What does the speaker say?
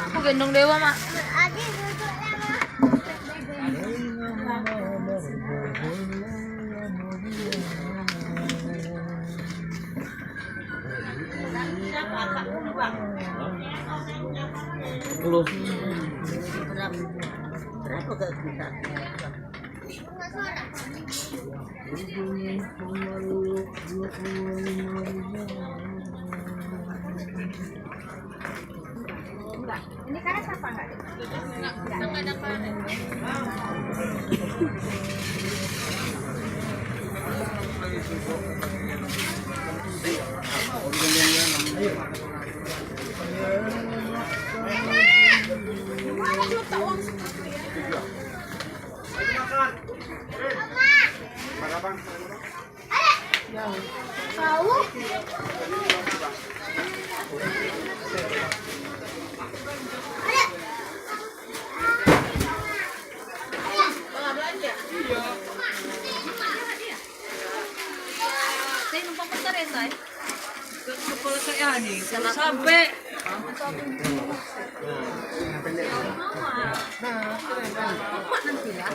Aku gendong Dewa, Mak. Berapa ke kita? Ini karet apa enggak? Enggak ada karet. Saya numpang bentar ya, Say. Kepala saya nih, sampai. Mak nanti ya.